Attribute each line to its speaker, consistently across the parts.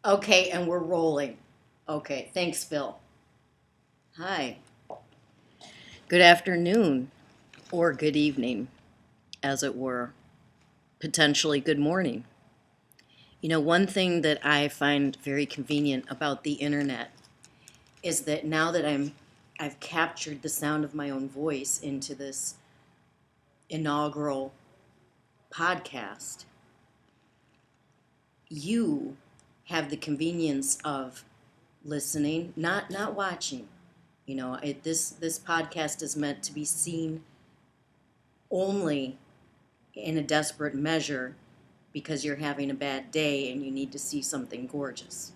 Speaker 1: Okay, and we're rolling. Okay, thanks, Phil. Hi. Good afternoon, or good evening, as it were. Potentially good morning. One thing that I find very convenient about the internet is that now that I've captured the sound of my own voice into this inaugural podcast, you have the convenience of listening, not watching. This podcast is meant to be seen only in a desperate measure because you're having a bad day and you need to see something gorgeous,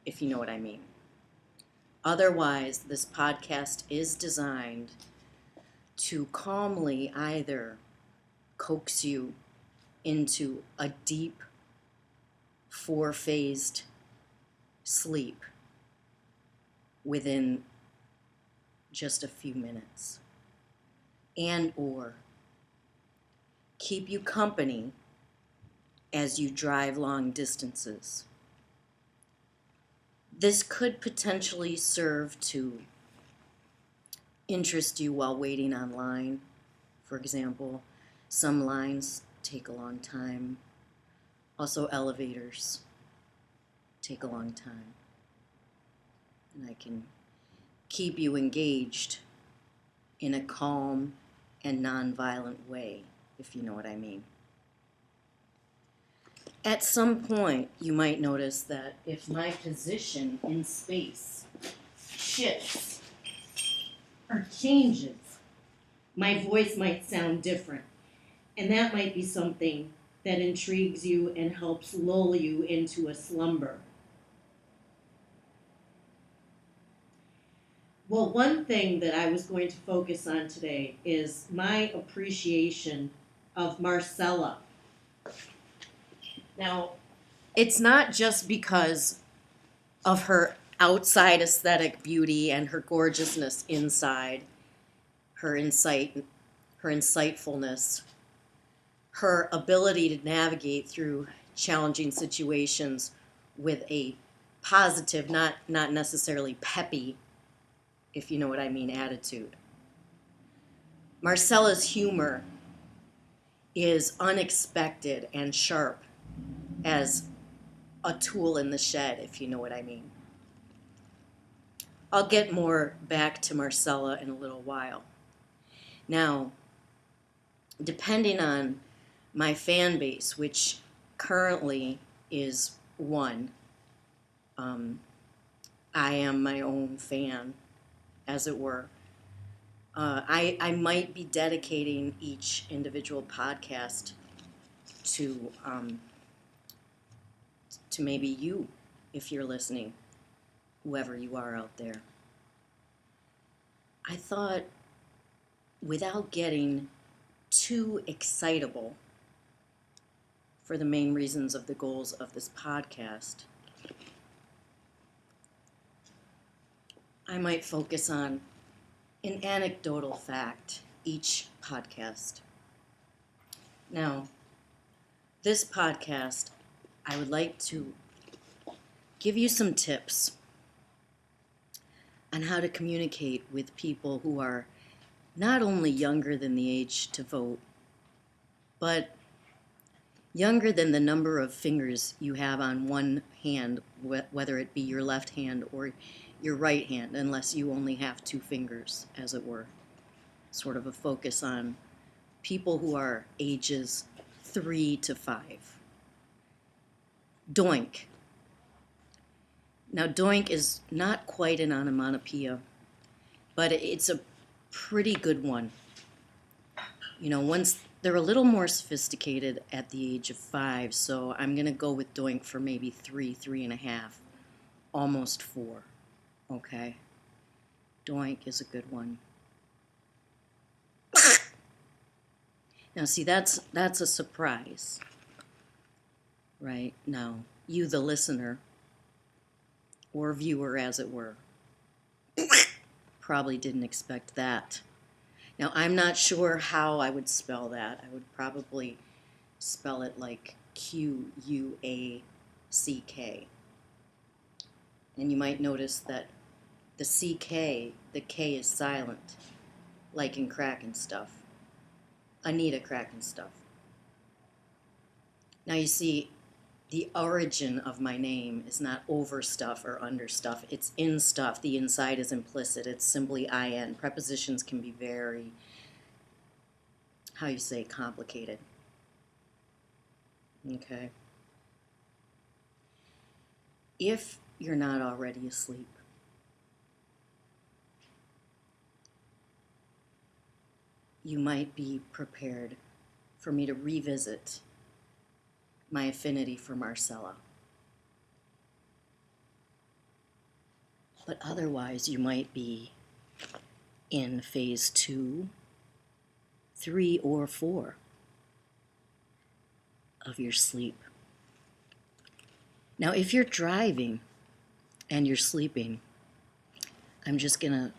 Speaker 1: if you know what I mean. Otherwise, this podcast is designed to calmly either coax you into a deep, four-phased sleep within just a few minutes, and or keep you company as you drive long distances. This could potentially serve to interest you while waiting online. For example, some lines take a long time. Also, elevators take a long time. And I can keep you engaged in a calm and nonviolent way, if you know what I mean. At some point, you might notice that if my position in space shifts or changes, my voice might sound different. And that might be something that intrigues you and helps lull you into a slumber. Well, one thing that I was going to focus on today is my appreciation of MarCela. Now, it's not just because of her outside aesthetic beauty and her gorgeousness inside, her insightfulness, her ability to navigate through challenging situations with a positive, not necessarily peppy, if you know what I mean, attitude. MarCela's humor is unexpected and sharp as a tool in the shed, if you know what I mean. I'll get more back to MarCela in a little while. Now, depending on my fan base, which currently is one, I am my own fan, as it were. I might be dedicating each individual podcast to maybe you, if you're listening, whoever you are out there. I thought, without getting too excitable for the main reasons of the goals of this podcast, I might focus on an anecdotal fact each podcast. Now, this podcast, I would like to give you some tips on how to communicate with people who are not only younger than the age to vote, but younger than the number of fingers you have on one hand, whether it be your left hand or your right hand, unless you only have two fingers, as it were. Sort of a focus on people who are ages 3 to 5. Doink. Now, doink is not quite an onomatopoeia, but it's a pretty good one. Once they're a little more sophisticated at the age of 5, so I'm going to go with doink for maybe 3.5, almost 4. Okay? Doink is a good one. Now, see, that's a surprise, right? Now, you, the listener, or viewer, as it were, probably didn't expect that. Now, I'm not sure how I would spell that. I would probably spell it like Quack. And you might notice that the CK, the K is silent, like in Crackinstuff. Anita Crackinstuff. Now you see, the origin of my name is not over stuff or under stuff. It's in stuff. The inside is implicit. It's simply IN. Prepositions can be very, how you say, complicated. Okay? If you're not already asleep, you might be prepared for me to revisit my affinity for MarCela. But otherwise, you might be in phase 2, 3, or 4 of your sleep. Now, if you're driving and you're sleeping, I'm just going to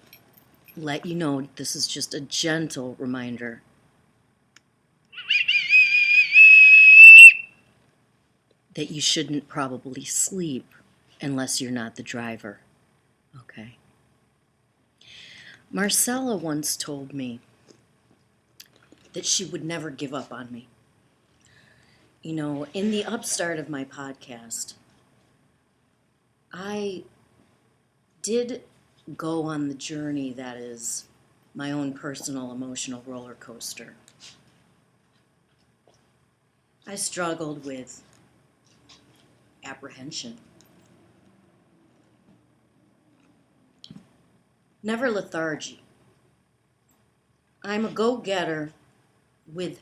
Speaker 1: let you know this is just a gentle reminder. That you shouldn't probably sleep unless you're not the driver. Okay. MarCela once told me that she would never give up on me. You know, in the upstart of my podcast, I did go on the journey that is my own personal emotional roller coaster. I struggled with apprehension. Never lethargy. I'm a go-getter with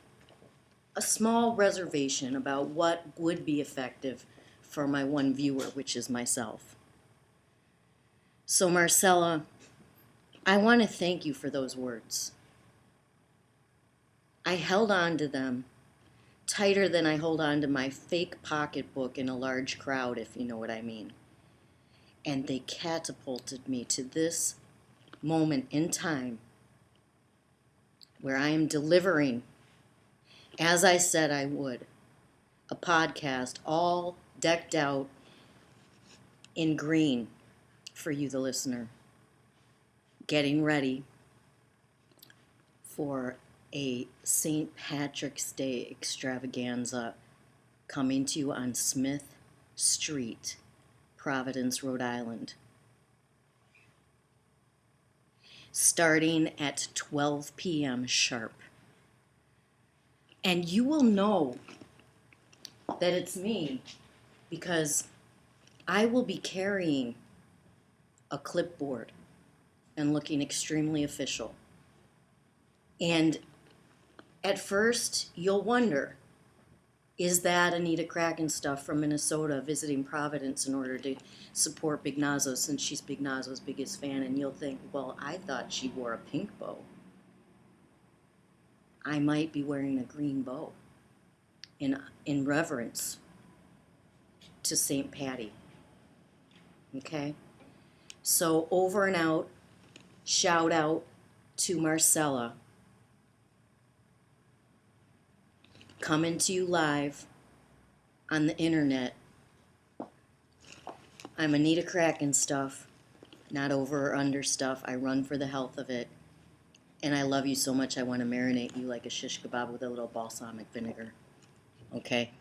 Speaker 1: a small reservation about what would be effective for my one viewer, which is myself. So MarCela, I want to thank you for those words. I held on to them tighter than I hold on to my fake pocketbook in a large crowd, if you know what I mean. And they catapulted me to this moment in time where I am delivering, as I said I would, a podcast all decked out in green for you, the listener, getting ready for a St. Patrick's Day extravaganza coming to you on Smith Street, Providence, Rhode Island, starting at 12 p.m. sharp. And you will know that it's me because I will be carrying a clipboard and looking extremely official. And at first, you'll wonder, is that Anita Crackinstuff from Minnesota visiting Providence in order to support Big Nazo since she's Big Nazo's biggest fan? And you'll think, well, I thought she wore a pink bow. I might be wearing a green bow in reverence to St. Patty. Okay? So over and out, shout out to MarCela, coming to you live on the internet. I'm Anita Crackinstuff, not over or under stuff. I run for the health of it. And I love you so much I want to marinate you like a shish kebab with a little balsamic vinegar. Okay?